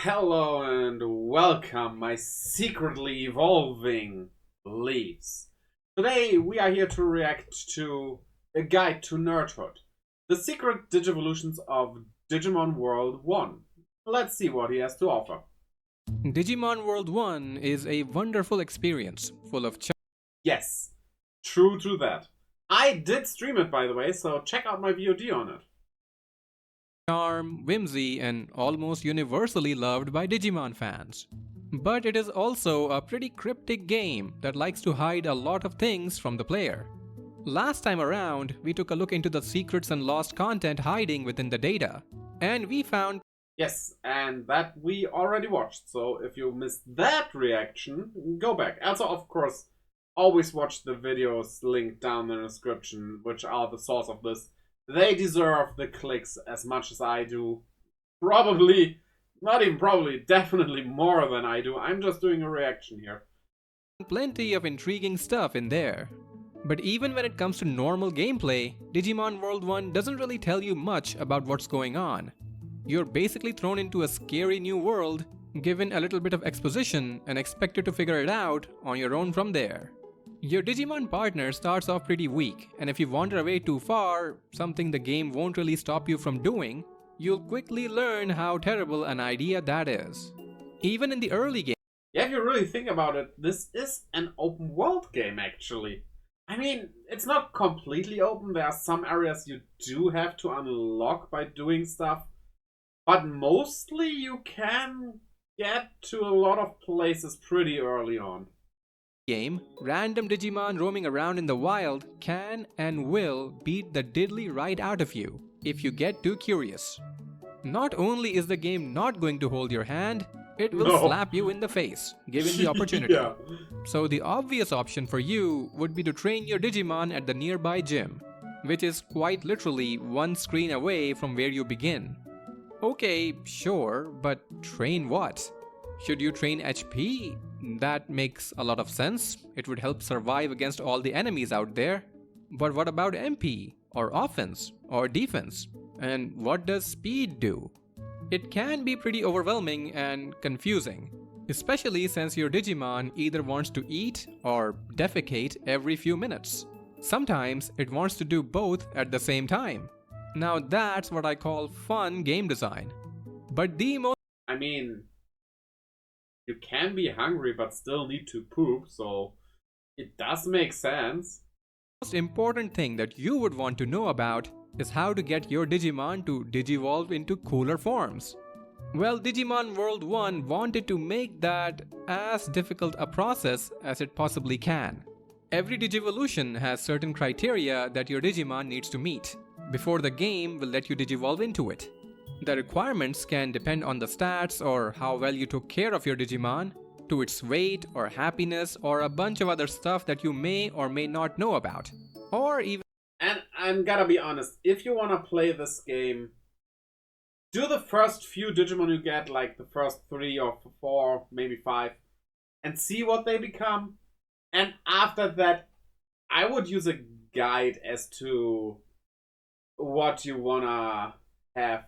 Hello and welcome, my secretly evolving leaves. Today we are here to react to a guide to nerdhood, the secret Digivolutions of Digimon World 1. Let's see what he has to offer. Digimon World 1 is a wonderful experience, full of Yes, true to that. I did stream it, by the way, so check out my VOD on it. charm, whimsy, and almost universally loved by Digimon fans. But it is also a pretty cryptic game that likes to hide a lot of things from the player. Last time around, we took a look into the secrets and lost content hiding within the data, and we found Yes, and that we already watched, so if you missed that reaction, go back. Also, of course, always watch the videos linked down in the description, which are the source of this. They deserve the clicks as much as I do. Probably, not even probably, definitely more than I do. I'm just doing a reaction here. plenty of intriguing stuff in there. But even when it comes to normal gameplay, Digimon World 1 doesn't really tell you much about what's going on. You're basically thrown into a scary new world, given a little bit of exposition, and expected to figure it out on your own from there. Your Digimon partner starts off pretty weak, and if you wander away too far, something the game won't really stop you from doing, you'll quickly learn how terrible an idea that is. Even in the early game, Yeah, if you really think about it, this is an open world game, actually. I mean, it's not completely open. There are some areas you do have to unlock by doing stuff. But mostly you can get to a lot of places pretty early on. random Digimon roaming around in the wild can and will beat the diddly right out of you if you get too curious. Not only is the game not going to hold your hand, it will No. slap you in the face, given the opportunity. Yeah. So the obvious option for you would be to train your Digimon at the nearby gym, which is quite literally one screen away from where you begin. Okay, sure, but train what? Should you train HP? That makes a lot of sense. It would help survive against all the enemies out there. But what about MP? Or offense? Or defense? And what does speed do? It can be pretty overwhelming and confusing, especially since your Digimon either wants to eat or defecate every few minutes. Sometimes it wants to do both at the same time. Now that's what I call fun game design. But the I mean, you can be hungry but still need to poop, so it does make sense. most important thing that you would want to know about is how to get your Digimon to digivolve into cooler forms. Well, Digimon World 1 wanted to make that as difficult a process as it possibly can. Every Digivolution has certain criteria that your Digimon needs to meet before the game will let you digivolve into it. The requirements can depend on the stats or how well you took care of your Digimon, to its weight or happiness or a bunch of other stuff that you may or may not know about. Or even And I'm gonna be honest, if you wanna play this game, do the first few Digimon you get, like the first 3 or 4, maybe 5, and see what they become. And after that, I would use a guide as to what you wanna have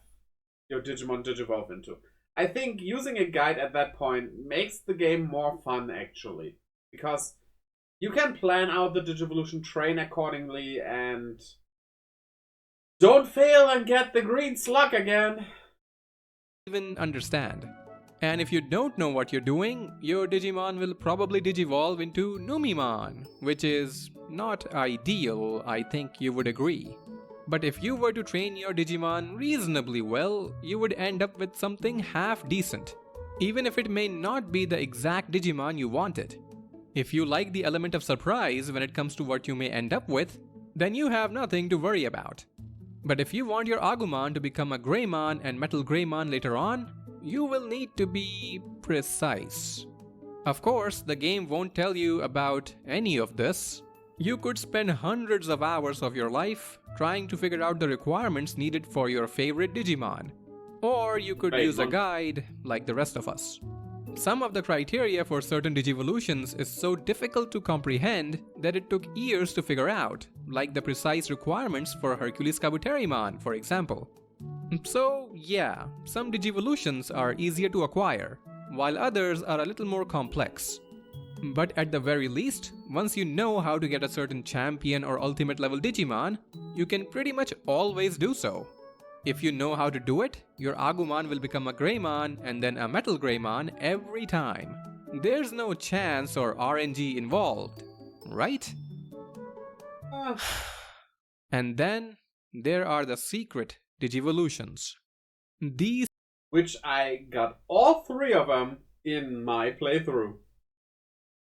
your Digimon digivolve into. I think using a guide at that point makes the game more fun, actually, because you can plan out the Digivolution, train accordingly, and don't fail and get the green slug again. understand. And if you don't know what you're doing, your Digimon will probably digivolve into Numimon, which is not ideal, I think you would agree. But if you were to train your Digimon reasonably well, you would end up with something half decent, even if it may not be the exact Digimon you wanted. If you like the element of surprise when it comes to what you may end up with, then you have nothing to worry about. But if you want your Agumon to become a Greymon and Metal Greymon later on, you will need to be precise. Of course, the game won't tell you about any of this. You could spend hundreds of hours of your life trying to figure out the requirements needed for your favorite Digimon. Or you could use a guide like the rest of us. Some of the criteria for certain Digivolutions is so difficult to comprehend that it took years to figure out, like the precise requirements for Hercules Kabuterimon, for example. So yeah, some Digivolutions are easier to acquire, while others are a little more complex. But at the very least, once you know how to get a certain champion or ultimate level Digimon, you can pretty much always do so. If you know how to do it, your Agumon will become a Greymon and then a Metal Greymon every time. There's no chance or RNG involved, right? Uh, And then there are the secret Digivolutions. These which I got all 3 of them in my playthrough.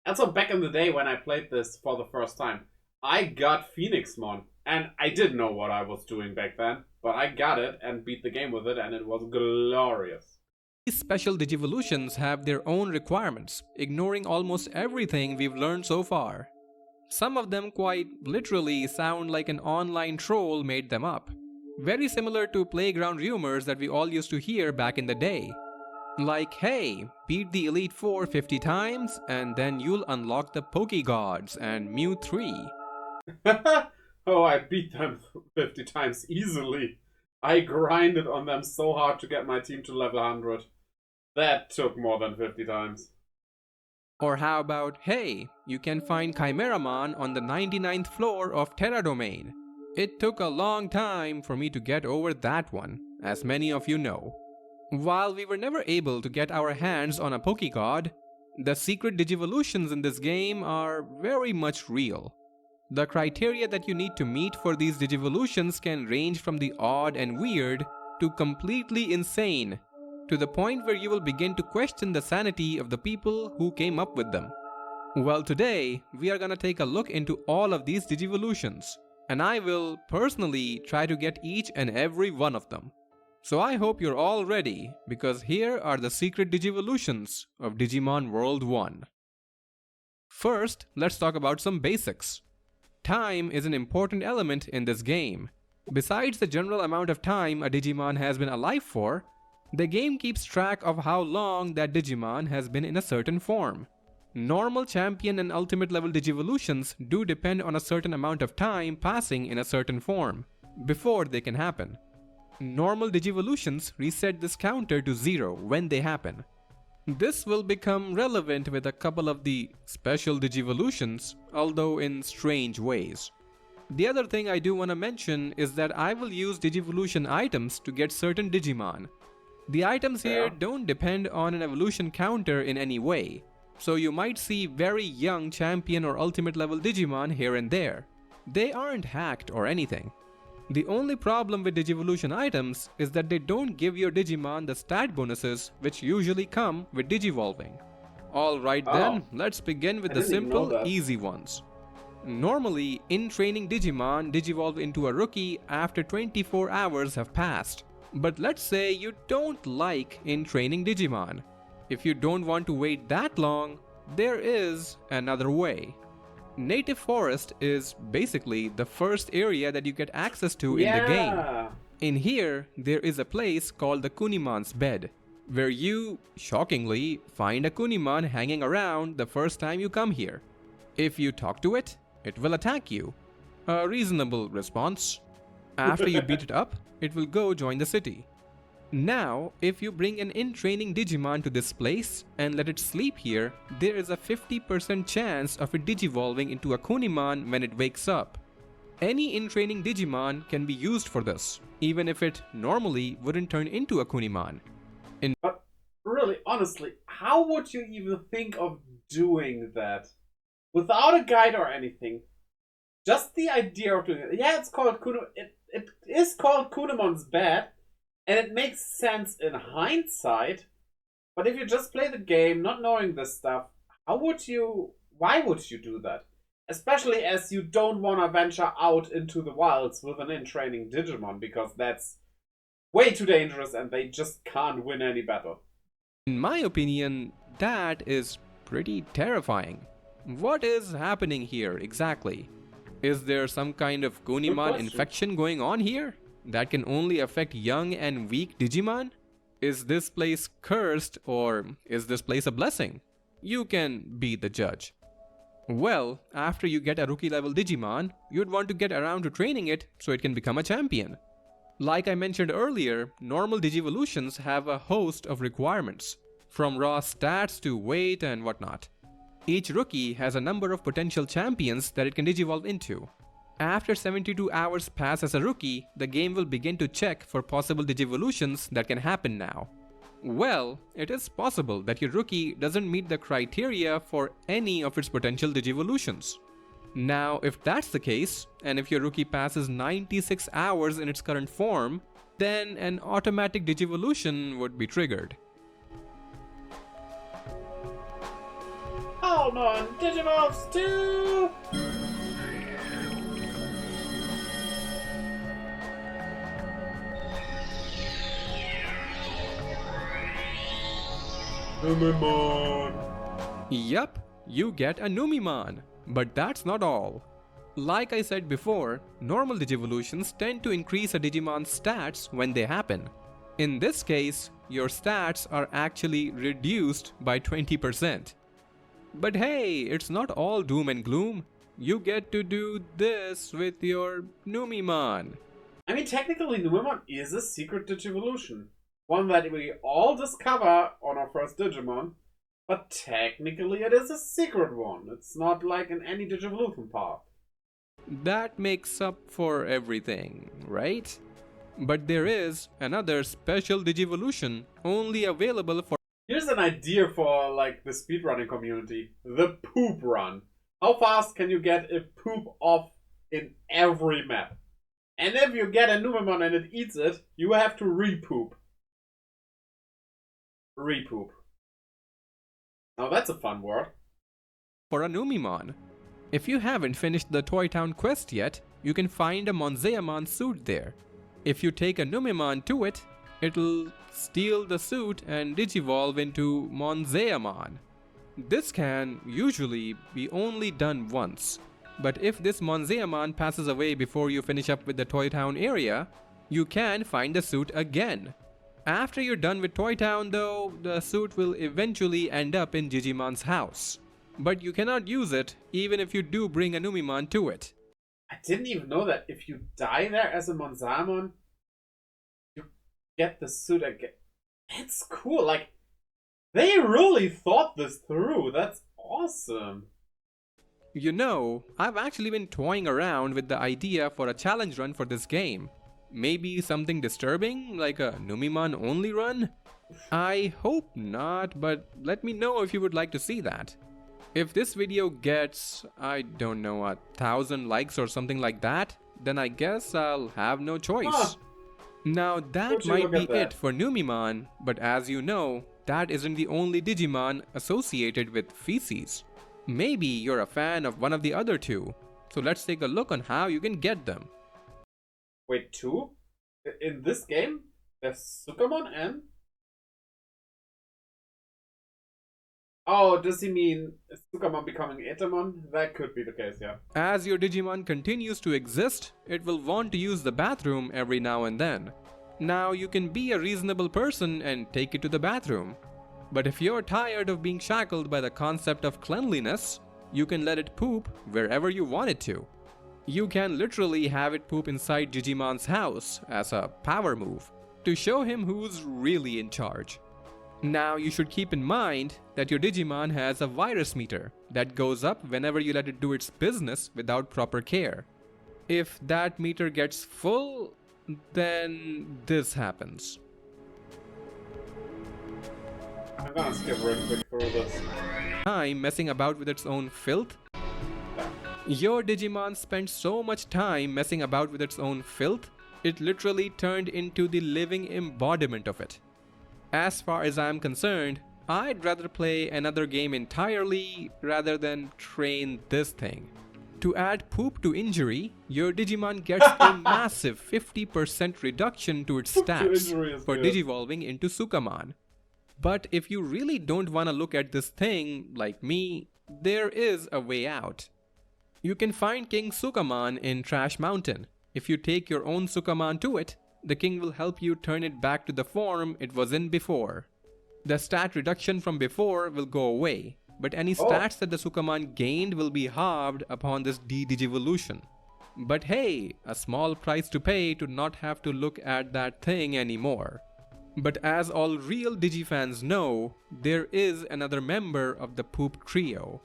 And so back in the day when I played this for the first time, I got Phoenixmon. And I didn't know what I was doing back then, but I got it and beat the game with it, and it was glorious. special Digivolutions have their own requirements, ignoring almost everything we've learned so far. Some of them quite literally sound like an online troll made them up. Very similar to playground rumors that we all used to hear back in the day. Like, hey, beat the Elite Four 50 times and then you'll unlock the Pokegods and Mew 3. Oh, I beat them 50 times easily. I grinded on them so hard to get my team to level 100. That took more than 50 times. Or how about, hey, you can find Chimeramon on the 99th floor of Terra Domain. It took a long time for me to get over that one, as many of you know. While we were never able to get our hands on a Pokegod, the secret Digivolutions in this game are very much real. The criteria that you need to meet for these Digivolutions can range from the odd and weird to completely insane, to the point where you will begin to question the sanity of the people who came up with them. Well, today we are gonna take a look into all of these Digivolutions, and I will personally try to get each and every one of them. So I hope you're all ready, because here are the secret Digivolutions of Digimon World 1. First, let's talk about some basics. Time is an important element in this game. Besides the general amount of time a Digimon has been alive for, the game keeps track of how long that Digimon has been in a certain form. Normal champion and ultimate level Digivolutions do depend on a certain amount of time passing in a certain form before they can happen. Normal Digivolutions reset this counter to 0 when they happen. This will become relevant with a couple of the special Digivolutions, although in strange ways. The other thing I do want to mention is that I will use Digivolution items to get certain Digimon. The items here don't depend on an evolution counter in any way, so you might see very young champion or ultimate level Digimon here and there. They aren't hacked or anything. The only problem with Digivolution items is that they don't give your Digimon the stat bonuses which usually come with Digivolving. Alright then, let's begin with the simple, easy ones. Normally, in training Digimon digivolve into a rookie after 24 hours have passed. But let's say you don't like in training Digimon. If you don't want to wait that long, there is another way. Native Forest is basically the first area that you get access to in the game. In here, there is a place called the Kunimon's Bed, where you, shockingly, find a Kunimon hanging around the first time you come here. If you talk to it, it will attack you. A reasonable response. After you beat it up, it will go join the city. Now, if you bring an in-training Digimon to this place and let it sleep here, there is a 50% chance of it digivolving into a Kunimon when it wakes up. Any in-training Digimon can be used for this, even if it normally wouldn't turn into a Kunimon. But really, honestly, how would you even think of doing that? Without a guide or anything. Just the idea of doing it. Yeah, it's called it is called Kunimon's Bed. And it makes sense in hindsight, but if you just play the game not knowing this stuff, why would you do that? Especially as you don't want to venture out into the wilds with an in-training Digimon, because that's way too dangerous and they just can't win any battle. In my opinion, that is pretty terrifying. What is happening here exactly? Is there some kind of Kunimon infection going on here that can only affect young and weak Digimon? Is this place cursed, or is this place a blessing? You can be the judge. Well, after you get a rookie level Digimon, you'd want to get around to training it so it can become a champion. Like I mentioned earlier, normal Digivolutions have a host of requirements, from raw stats to weight and whatnot. Each rookie has a number of potential champions that it can digivolve into. After 72 hours pass as a rookie, the game will begin to check for possible Digivolutions that can happen now. Well, it is possible that your rookie doesn't meet the criteria for any of its potential Digivolutions. Now, if that's the case, and if your rookie passes 96 hours in its current form, then an automatic Digivolution would be triggered. Hold on, Digivolves 2! Numemon! Yup, you get a Numemon. But that's not all. Like I said before, normal Digivolutions tend to increase a Digimon's stats when they happen. In this case, your stats are actually reduced by 20%. But hey, it's not all doom and gloom. You get to do this with your Numemon. I mean, technically, Numemon is a secret Digivolution. One that we all discover on our first Digimon. But technically it is a secret one. It's not like in any Digivolution path. That makes up for everything, right? But there is another special Digivolution only available for... Here's an idea for like the speedrunning community. The poop run. How fast can you get a poop off in every map? And if you get a Numemon and it eats it, you have to re-poop. Re-poop. Now that's a fun word. For a Numemon. If you haven't finished the Toy Town quest yet, you can find a Monzaemon suit there. If you take a Numemon to it, it'll steal the suit and digivolve into Monzaemon. This can usually be only done once, but if this Monzaemon passes away before you finish up with the Toy Town area, you can find the suit again. After you're done with Toy Town though, the suit will eventually end up in Digimon's house. But you cannot use it even if you do bring a Numemon to it. I didn't even know that if you die there as a Monzaemon, you get the suit again. It's cool, like, they really thought this through. That's awesome. You know, I've actually been toying around with the idea for a challenge run for this game. Maybe something disturbing, like a Numemon only run? I hope not, but let me know if you would like to see that. If this video gets, I don't know, 1,000 likes or something like that, then I guess I'll have no choice. Now that might be it for Numemon, but as you know, that isn't the only Digimon associated with feces. Maybe you're a fan of one of the other two, so let's take a look on how you can get them. Wait, two? In this game? There's Sukamon and... Oh, does he mean Sukamon becoming Etamon? That could be the case, yeah. As your Digimon continues to exist, it will want to use the bathroom every now and then. Now you can be a reasonable person and take it to the bathroom. But if you're tired of being shackled by the concept of cleanliness, you can let it poop wherever you want it to. You can literally have it poop inside Digimon's house as a power move to show him who's really in charge. Now you should keep in mind that your Digimon has a virus meter that goes up whenever you let it do its business without proper care. If that meter gets full, then this happens. I'm gonna skip real quick through this. Time messing about with its own filth. Your Digimon spent so much time messing about with its own filth, it literally turned into the living embodiment of it. As far as I'm concerned, I'd rather play another game entirely rather than train this thing. To add poop to injury, your Digimon gets a massive 50% reduction to its stats for digivolving into Sukamon. But if you really don't want to look at this thing, like me, there is a way out. You can find King Sukamon in Trash Mountain. If you take your own Sukamon to it, the king will help you turn it back to the form it was in before. The stat reduction from before will go away, but any stats that the Sukamon gained will be halved upon this Digivolution. But hey, a small price to pay to not have to look at that thing anymore. But as all real Digifans know, there is another member of the Poop Trio.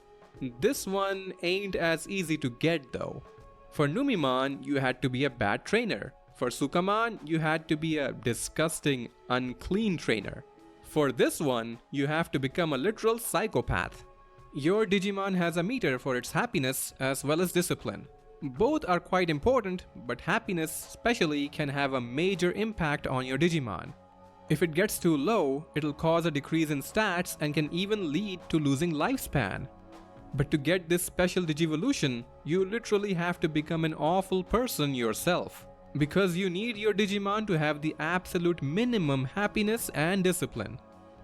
This one ain't as easy to get though. For Numimon, you had to be a bad trainer. For Sukamon, you had to be a disgusting, unclean trainer. For this one, you have to become a literal psychopath. Your Digimon has a meter for its happiness as well as discipline. Both are quite important, but happiness especially can have a major impact on your Digimon. If it gets too low, it'll cause a decrease in stats and can even lead to losing lifespan. But to get this special Digivolution, you literally have to become an awful person yourself. Because you need your Digimon to have the absolute minimum happiness and discipline.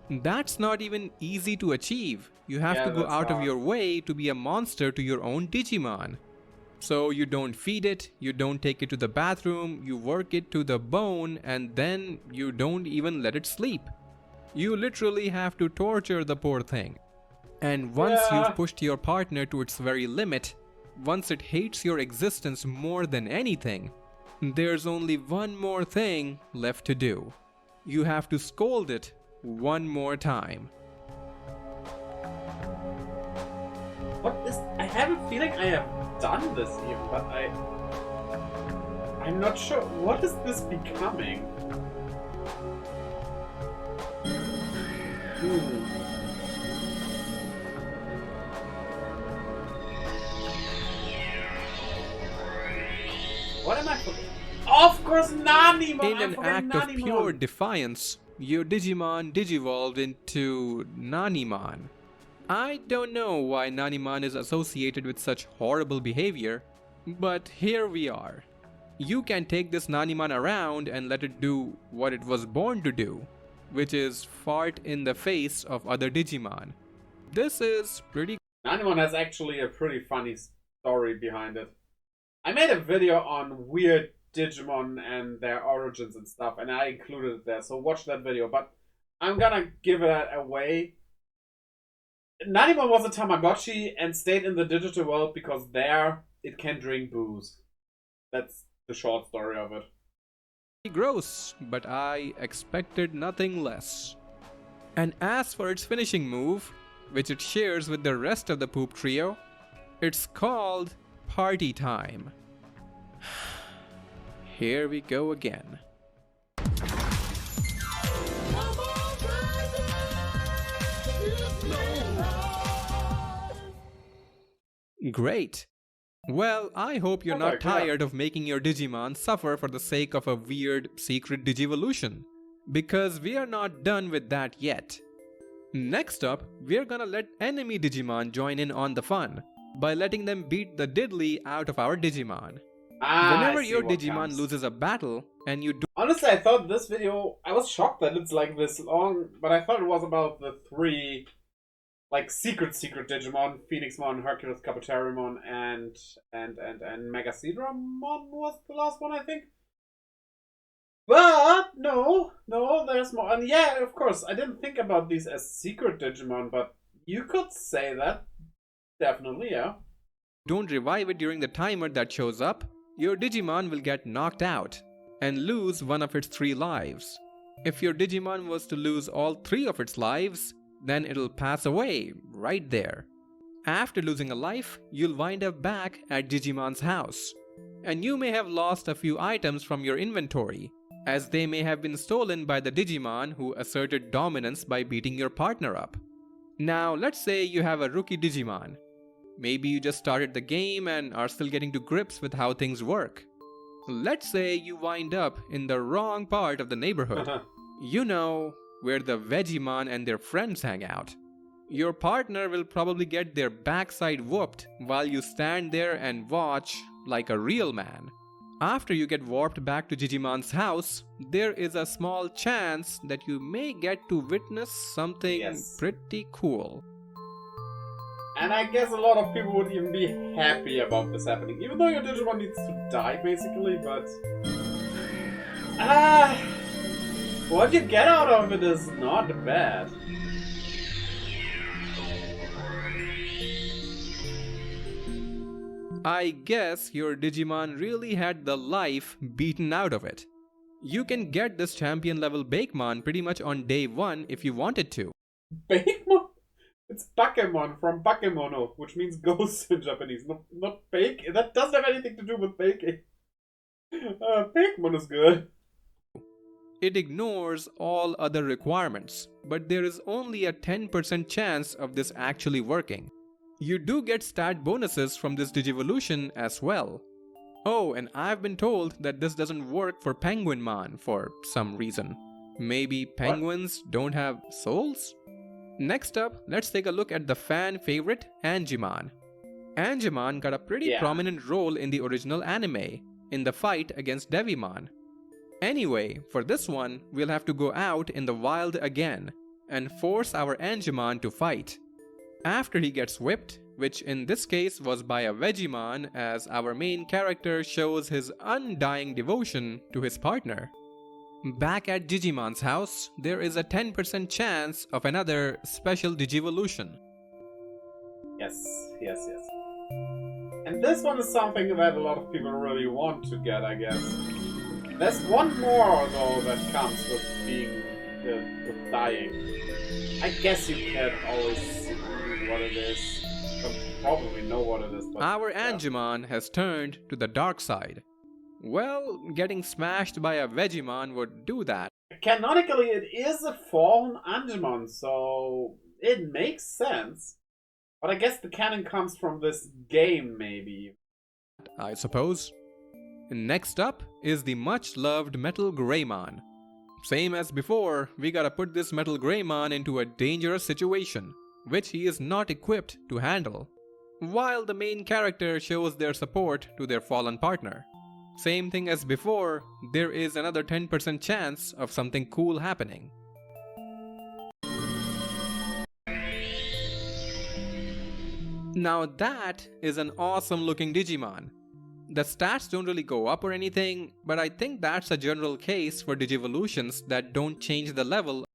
That's not even easy to achieve. You have to go out of your way to be a monster to your own Digimon. So you don't feed it, you don't take it to the bathroom, you work it to the bone, and then you don't even let it sleep. You literally have to torture the poor thing. And once you've pushed your partner to its very limit, once it hates your existence more than anything, there's only one more thing left to do. You have to scold it one more time. What is... I have a feeling I have done this even, but I'm not sure. What is this becoming? What am I... Of course, Nanimon! In an act of pure defiance, your Digimon digivolved into Nanimon. I don't know why Nanimon is associated with such horrible behavior, but here we are. You can take this Nanimon around and let it do what it was born to do, which is fart in the face of other Digimon. This is pretty... Nanimon has actually a pretty funny story behind it. I made a video on weird Digimon and their origins and stuff, and I included it there, so watch that video, but I'm gonna give it away. Nanimon was a Tamagotchi and stayed in the digital world because there it can drink booze. That's the short story of it. Gross, but I expected nothing less. And as for its finishing move, which it shares with the rest of the Poop Trio, it's called Party Time. Here we go again. Great. Well, I hope you're not tired of making your Digimon suffer for the sake of a weird secret Digivolution. Because we are not done with that yet. Next up, we're gonna let enemy Digimon join in on the fun by letting them beat the diddly out of our Digimon. Whenever your Digimon loses a battle and you do... Honestly, I thought this video... I was shocked that it's like this long, but I thought it was about the three... like secret Digimon: Phoenixmon, Hercules, Kabuterimon, and Megasedramon was the last one, I think. But no, there's more. And yeah, of course, I didn't think about these as secret Digimon, but you could say that. Definitely, yeah. Don't revive it during the timer that shows up, your Digimon will get knocked out and lose one of its 3 lives. If your Digimon was to lose all 3 of its lives, then it'll pass away right there. After losing a life, you'll wind up back at Digimon's house. And you may have lost a few items from your inventory, as they may have been stolen by the Digimon who asserted dominance by beating your partner up. Now, let's say you have a rookie Digimon. Maybe you just started the game and are still getting to grips with how things work. Let's say you wind up in the wrong part of the neighborhood. You know, where the Vegemon and their friends hang out. Your partner will probably get their backside whooped while you stand there and watch like a real man. After you get warped back to Digimon's house, there is a small chance that you may get to witness something pretty cool. And I guess a lot of people would even be happy about this happening, even though your Digimon needs to die, basically, but... what you get out of it is not bad. I guess your Digimon really had the life beaten out of it. You can get this champion level Bakemon pretty much on day 1 if you wanted to. Bakemon? It's Bakemon from Bakemono, which means ghost in Japanese, not bake. That doesn't have anything to do with baking. Bakemon is good. It ignores all other requirements, but there is only a 10% chance of this actually working. You do get stat bonuses from this Digivolution as well. Oh, and I've been told that this doesn't work for Penguinmon for some reason. Maybe penguins don't have souls? Next up, let's take a look at the fan favorite Angemon. Angemon got a pretty prominent role in the original anime, in the fight against Devimon. Anyway, for this one, we'll have to go out in the wild again and force our Angemon to fight. After he gets whipped, which in this case was by a Vegemon, as our main character shows his undying devotion to his partner. Back at Digimon's house, there is a 10% chance of another special Digivolution. Yes. And this one is something that a lot of people really want to get, I guess. There's one more, though, that comes with being with dying. I guess you can't always see what it is. Don't probably know what it is, but our Angemon has turned to the dark side. Well, getting smashed by a Vegemon would do that. Canonically, it is a fallen Angemon, so it makes sense. But I guess the canon comes from this game, maybe. I suppose. Next up is the much loved Metal Greymon. Same as before, we gotta put this Metal Greymon into a dangerous situation, which he is not equipped to handle, while the main character shows their support to their fallen partner. Same thing as before, there is another 10% chance of something cool happening. Now that is an awesome looking Digimon. The stats don't really go up or anything, but I think that's a general case for Digivolutions that don't change the level.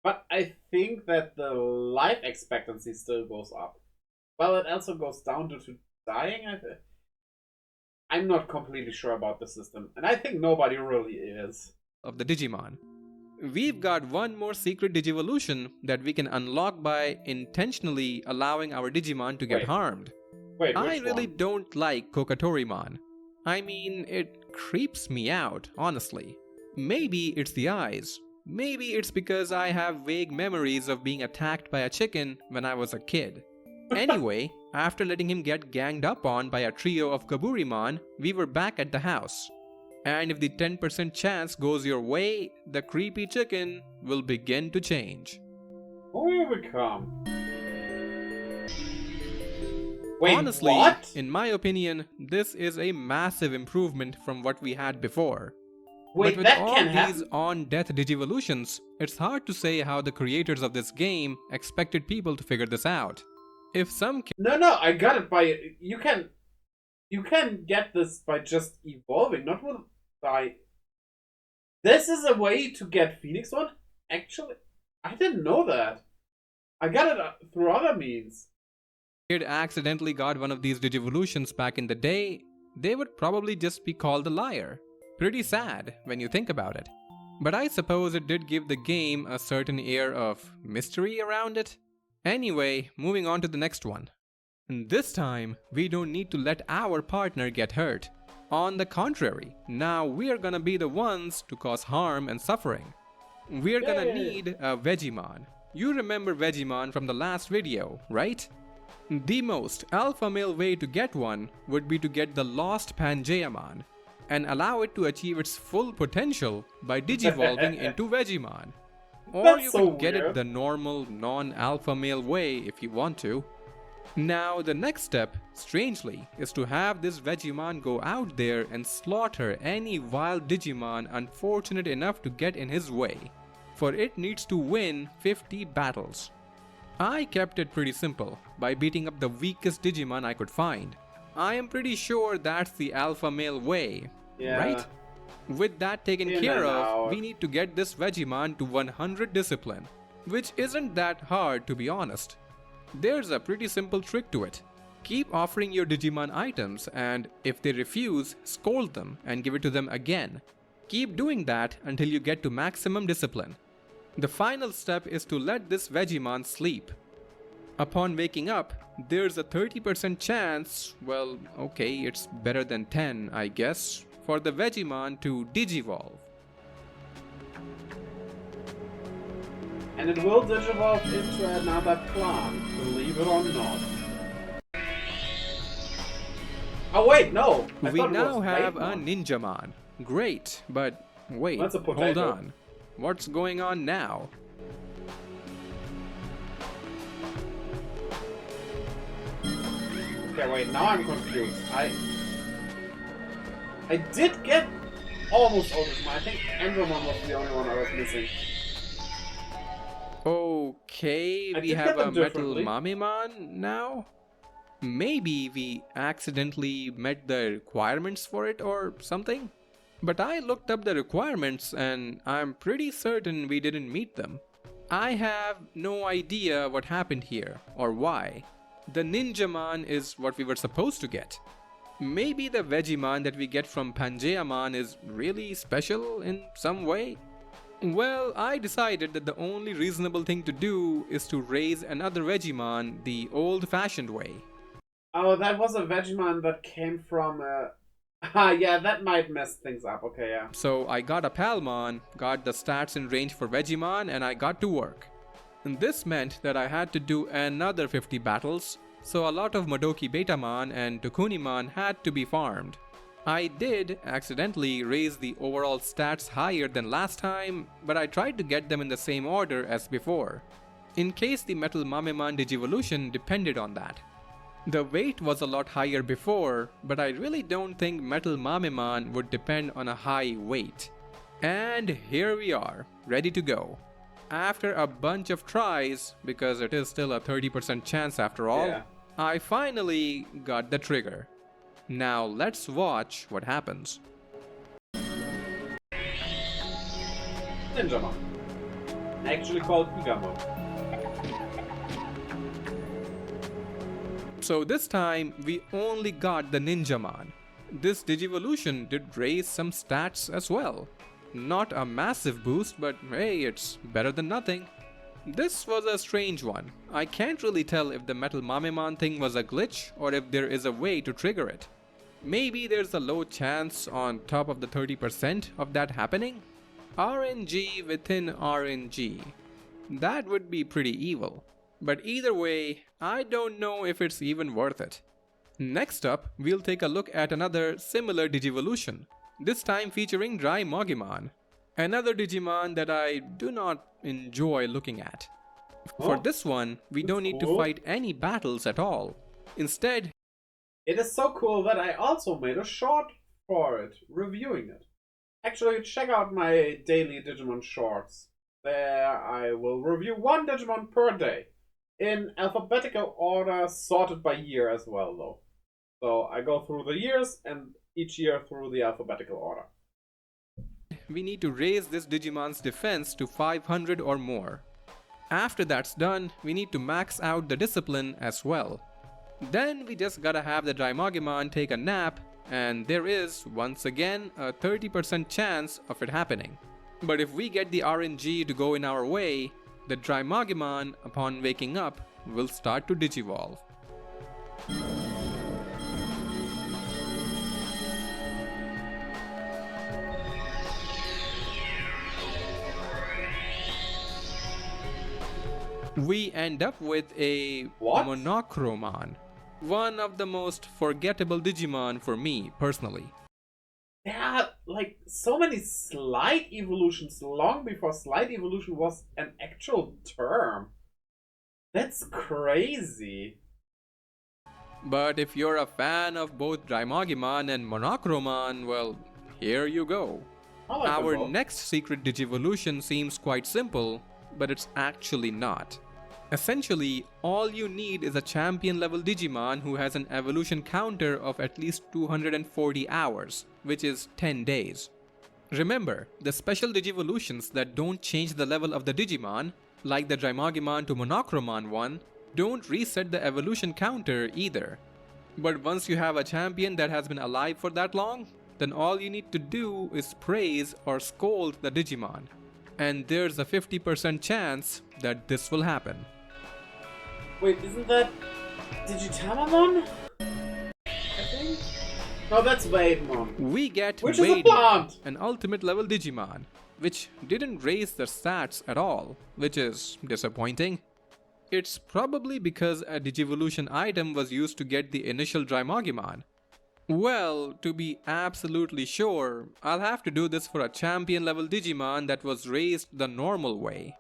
But I think that the life expectancy still goes up. Well, it also goes down due to dying, I'm not completely sure about the system, and I think nobody really is. Of the Digimon. We've got one more secret Digivolution that we can unlock by intentionally allowing our Digimon to get harmed. Wait, I really don't like Kokatorimon. I mean, it creeps me out, honestly. Maybe it's the eyes. Maybe it's because I have vague memories of being attacked by a chicken when I was a kid. Anyway, after letting him get ganged up on by a trio of Kaburimon, we were back at the house. And if the 10% chance goes your way, the creepy chicken will begin to change. Who will you become? Wait, honestly, what? In my opinion, this is a massive improvement from what we had before. Wait, but with that all can these happen? on-death Digivolutions, it's hard to say how the creators of this game expected people to figure this out. If some No, I got it by you can get this by just evolving, not with by. This is a way to get Phoenix one? Actually, I didn't know that. I got it through other means. kid accidentally got one of these Digivolutions back in the day, they would probably just be called a liar. Pretty sad when you think about it. But I suppose it did give the game a certain air of mystery around it. Anyway, moving on to the next one. This time, we don't need to let our partner get hurt. On the contrary, now we're gonna be the ones to cause harm and suffering. We're gonna need a Vegemon. You remember Vegemon from the last video, right? The most alpha male way to get one would be to get the lost Pangeamon and allow it to achieve its full potential by digivolving into Vegemon. Or you can get it the normal non-alpha male way if you want to. Now the next step, strangely, is to have this Vegemon go out there and slaughter any wild Digimon unfortunate enough to get in his way, for it needs to win 50 battles. I kept it pretty simple by beating up the weakest Digimon I could find. I am pretty sure that's the alpha male way, right? With that taken care of, we need to get this Vegemon to 100 discipline, which isn't that hard to be honest. There's a pretty simple trick to it. Keep offering your Digimon items, and if they refuse, scold them and give it to them again. Keep doing that until you get to maximum discipline. The final step is to let this Vegemon sleep. Upon waking up, there's a 30% chance, well, okay, it's better than 10, I guess, for the Vegemon to Digivolve. And it will Digivolve into another plant, believe it or not. Oh wait, no! We now have a Ninjamon. Great, but wait, That's a hold potato. on. What's going on now? Okay, wait, now I'm confused. I did get almost all this. I think Andromon was the only one I was missing. Okay, I we did have get them a Metal differently. Mamemon now? Maybe we accidentally met the requirements for it or something? But I looked up the requirements and I'm pretty certain we didn't meet them. I have no idea what happened here or why. The Ninjamon is what we were supposed to get. Maybe the Vegemon that we get from Pangeamon is really special in some way? Well, I decided that the only reasonable thing to do is to raise another Vegemon the old-fashioned way. Oh, that was a Vegemon that came from Ah, yeah, that might mess things up. Okay, yeah. So I got a Palmon, got the stats in range for Vegemon, and I got to work. And this meant that I had to do another 50 battles, so a lot of Madoki Betamon and Tokunimon had to be farmed. I did accidentally raise the overall stats higher than last time, but I tried to get them in the same order as before, in case the Metal Mamemon Digivolution depended on that. The weight was a lot higher before, but I really don't think Metal Mamemon would depend on a high weight. And here we are, ready to go. After a bunch of tries, because it is still a 30% chance after all, Yeah. I finally got the trigger. Now let's watch what happens. Ninjamon. Actually called Gigamon. So this time, we only got the Ninjamon. This Digivolution did raise some stats as well. Not a massive boost, but hey, it's better than nothing. This was a strange one. I can't really tell if the Metal Mamemon thing was a glitch or if there is a way to trigger it. Maybe there's a low chance on top of the 30% of that happening? RNG within RNG. That would be pretty evil. But either way, I don't know if it's even worth it. Next up, we'll take a look at another similar Digivolution, this time featuring Dry Mogimon, another Digimon that I do not enjoy looking at. For Oh, this one, we that's don't need to cool. fight any battles at all. Instead, It is so cool that I also made a short for it, reviewing it. Actually, check out my daily Digimon shorts. There I will review one Digimon per day. In alphabetical order, sorted by year as well, though. So I go through the years and each year through the alphabetical order. we need to raise this Digimon's defense to 500 or more. After that's done, we need to max out the discipline as well. Then we just gotta have the Drymogimon take a nap, and there is, once again, a 30% chance of it happening. But if we get the RNG to go in our way, the Drymogimon, upon waking up, will start to Digivolve. We end up with a What? Monochromon, one of the most forgettable Digimon for me personally. There are like so many slight evolutions long before slight evolution was an actual term. That's crazy. But if you're a fan of both Drymogimon and Monochromon, well, here you go. I like them Our both. next secret Digivolution seems quite simple, but it's actually not. Essentially, all you need is a champion level Digimon who has an evolution counter of at least 240 hours, which is 10 days. Remember, the special Digivolutions that don't change the level of the Digimon, like the Drymogimon to Monochromon one, don't reset the evolution counter either. But once you have a champion that has been alive for that long, then all you need to do is praise or scold the Digimon. And there's a 50% chance that this will happen. Wait, isn't that Digitamamon? I think? No, that's Waidemon. We get Which is a Waidemon, plant! an ultimate level Digimon, which didn't raise their stats at all, which is disappointing. It's probably because a Digivolution item was used to get the initial Drymogimon. Well, to be absolutely sure, I'll have to do this for a champion level Digimon that was raised the normal way.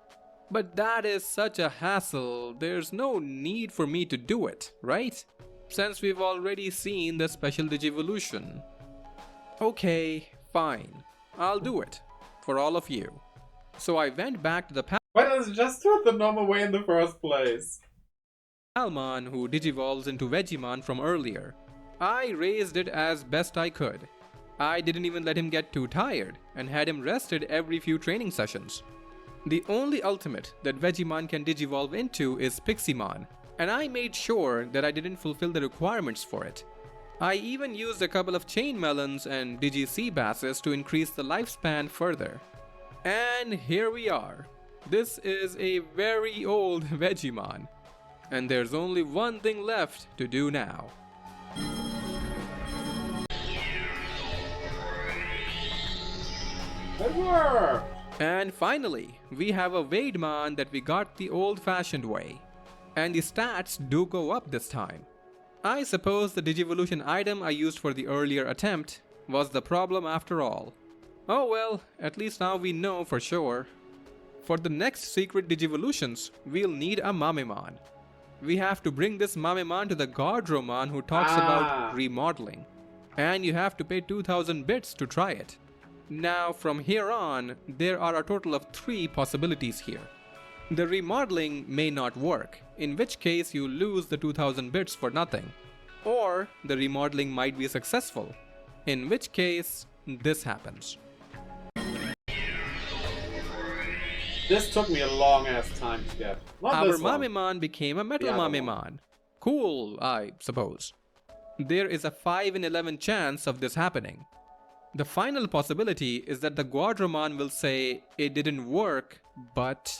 But that is such a hassle, there's no need for me to do it, right? Since we've already seen the special Digivolution. Okay, fine. I'll do it. For all of you. So I went back to the Why doesn't it just do it the normal way in the first place? Palmon who digivolves into Vegemon from earlier. I raised it as best I could. I didn't even let him get too tired and had him rested every few training sessions. The only ultimate that Vegemon can digivolve into is Piximon, and I made sure that I didn't fulfill the requirements for it. I even used a couple of Chain Melons and Digi-Sea Basses to increase the lifespan further. And here we are. This is a very old Vegemon. And there's only one thing left to do now. It worked! And finally, we have a Waidemon that we got the old-fashioned way. And the stats do go up this time. I suppose the Digivolution item I used for the earlier attempt was the problem after all. Oh well, at least now we know for sure. For the next secret Digivolutions, we'll need a Mamemon. We have to bring this Mamemon to the Godromon who talks about remodeling. And you have to pay 2000 bits to try it. Now from here on, there are a total of 3 possibilities here. The remodeling may not work, in which case you lose the 2000 bits for nothing. Or the remodeling might be successful, in which case this happens. This took me a long ass time to get. Not Our this one. Mamemon became a Metal The other Mamemon. Cool, I suppose. There is a 5 in 11 chance of this happening. The final possibility is that the Guadromon will say it didn't work, but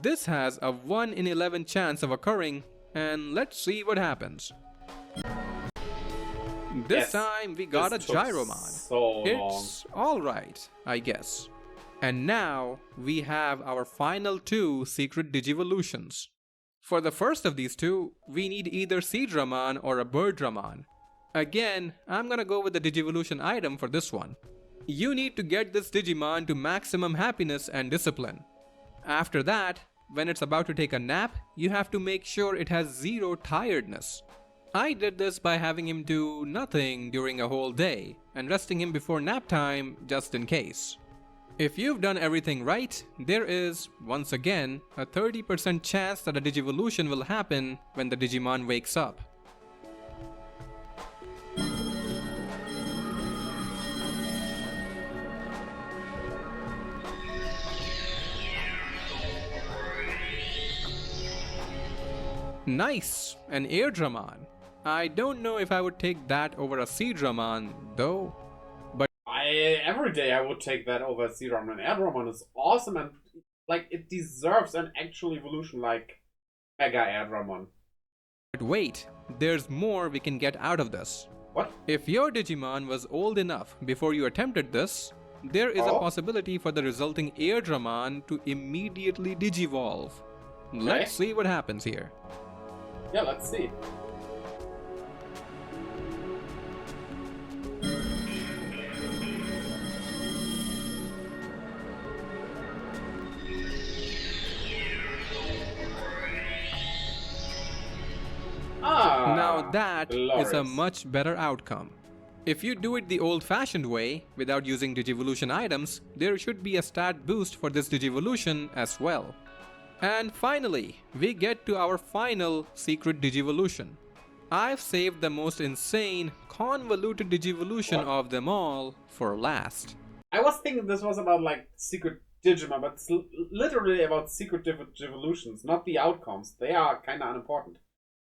this has a 1 in 11 chance of occurring, and let's see what happens. This Yes, time we got a this took Gyromon. so long. It's alright, I guess. And now we have our final 2 secret Digivolutions. For the first of these 2, we need either Seedramon or a Birdramon. Again, I'm gonna go with the Digivolution item for this one. You need to get this Digimon to maximum happiness and discipline. After that, when it's about to take a nap, you have to make sure it has 0 tiredness. I did this by having him do nothing during a whole day and resting him before nap time just in case. If you've done everything right, there is, once again, a 30% chance that a Digivolution will happen when the Digimon wakes up. Nice! An Airdramon. I don't know if I would take that over a Seedramon, though. Every day I would take that over Seedramon. Airdramon is awesome and like it deserves an actual evolution like Mega Airdramon. But wait, there's more we can get out of this. What? If your Digimon was old enough before you attempted this, there is a possibility for the resulting Airdramon to immediately digivolve. Let's see what happens here. Yeah, let's see. Now that glorious. is a much better outcome. If you do it the old-fashioned way, without using Digivolution items, there should be a stat boost for this Digivolution as well. And finally, we get to our final secret Digivolution. I've saved the most insane, convoluted Digivolution of them all for last. I was thinking this was about like secret Digimon, but it's literally about secret Digivolutions, not the outcomes. They are kinda unimportant.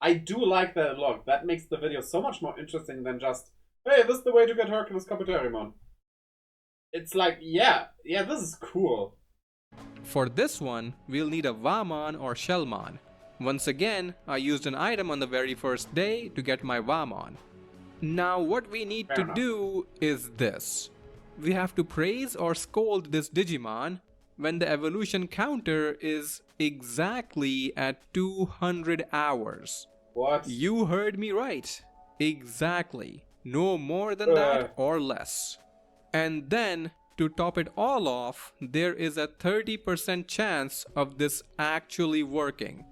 I do like that a lot. That makes the video so much more interesting than just, hey, this is the way to get Hercules Capiteriumon. It's like, yeah, this is cool. For this one, we'll need a Vamon or Shellmon. Once again, I used an item on the very first day to get my Vamon. Now what we need Fair to enough. do is this. We have to praise or scold this Digimon when the evolution counter is exactly at 200 hours. What? You heard me right. Exactly. No more than that or less. And then, to top it all off, there is a 30% chance of this actually working.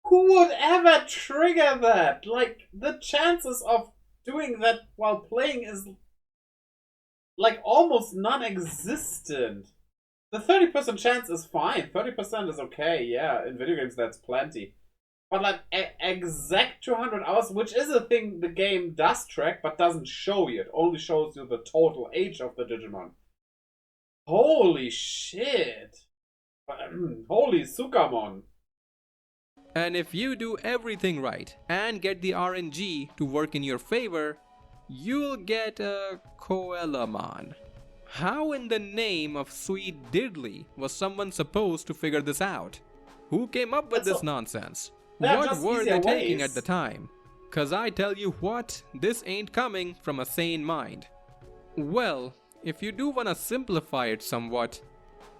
Who would ever trigger that? Like, the chances of doing that while playing is like almost non-existent. The 30% chance is fine. 30% is okay, yeah. In video games, that's plenty. But like exact 200 hours, which is a thing the game does track, but doesn't show you. It only shows you the total age of the Digimon. Holy shit. Holy Sukamon. And if you do everything right and get the RNG to work in your favor, you'll get a Koelamon. How in the name of sweet diddly was someone supposed to figure this out? Who came up with this nonsense? What were they taking at the time? 'Cause I tell you what, this ain't coming from a sane mind. Well, if you do wanna simplify it somewhat,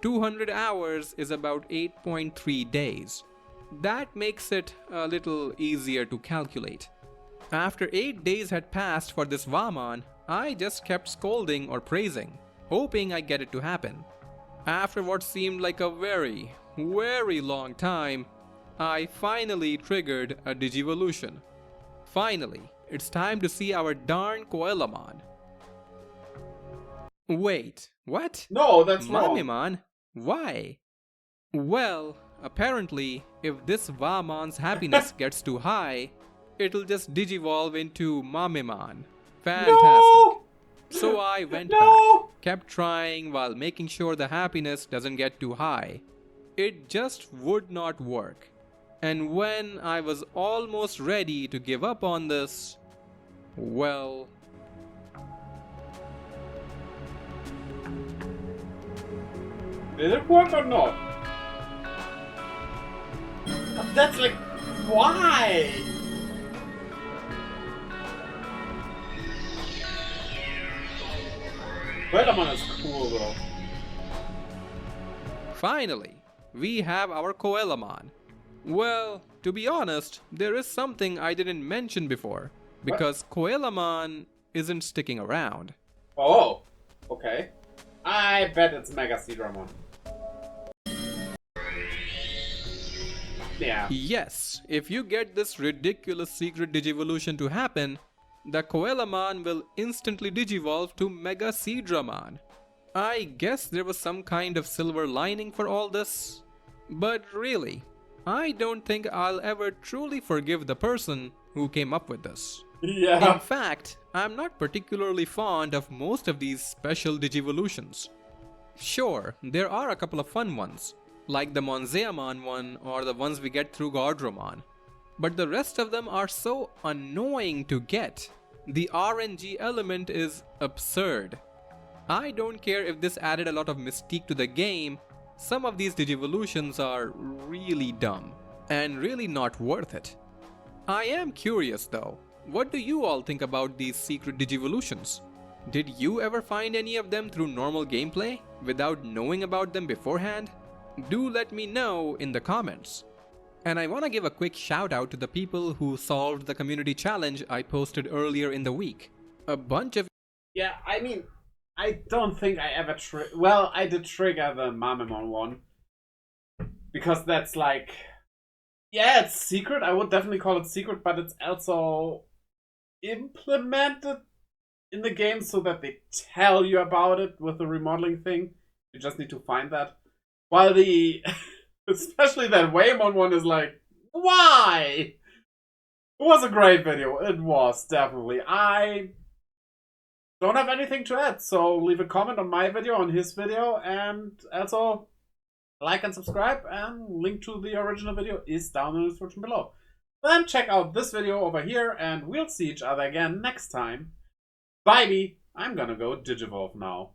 200 hours is about 8.3 days. That makes it a little easier to calculate. After 8 days had passed for this Vamon, I just kept scolding or praising, hoping I get it to happen. After what seemed like a very, very long time, I finally triggered a Digivolution. Finally, it's time to see our darn Koelamon. Wait, what? No, that's wrong. Mamemon? Why? Well, apparently, if this Vamon's happiness gets too high, it'll just digivolve into Mamemon. Fantastic. No! So I went No! back, kept trying while making sure the happiness doesn't get too high. It just would not work. And when I was almost ready to give up on this, well... Did it work or not? That's like, why? Spider-Man is cool though. Finally, we have our Koelamon. Well, to be honest, there is something I didn't mention before, because Koelamon isn't sticking around. Oh, okay. I bet it's Mega Seedramon. Yeah. Yes, if you get this ridiculous secret Digivolution to happen, the Koelamon will instantly digivolve to Mega Seedramon. I guess there was some kind of silver lining for all this. But really, I don't think I'll ever truly forgive the person who came up with this. Yeah. In fact, I'm not particularly fond of most of these special Digivolutions. Sure, there are a couple of fun ones, like the Monzeamon one or the ones we get through Gordramon. But the rest of them are so annoying to get. The RNG element is absurd. I don't care if this added a lot of mystique to the game, some of these Digivolutions are really dumb and really not worth it. I am curious though, what do you all think about these secret Digivolutions? Did you ever find any of them through normal gameplay without knowing about them beforehand? Do let me know in the comments. And I want to give a quick shout out to the people who solved the community challenge I posted earlier in the week. A bunch of... Yeah, I mean, I don't think I ever well, I did trigger the Mamemon one. Because that's like... Yeah, it's secret. I would definitely call it secret, but it's also implemented in the game so that they tell you about it with the remodeling thing. You just need to find that. While the... especially that Waymon one is like, why? It was a great video. It was, definitely. I don't have anything to add, so leave a comment on my video, on his video, and also like and subscribe, and link to the original video is down in the description below. then check out this video over here, and we'll see each other again next time. Bye, I'm gonna go Digivolve now.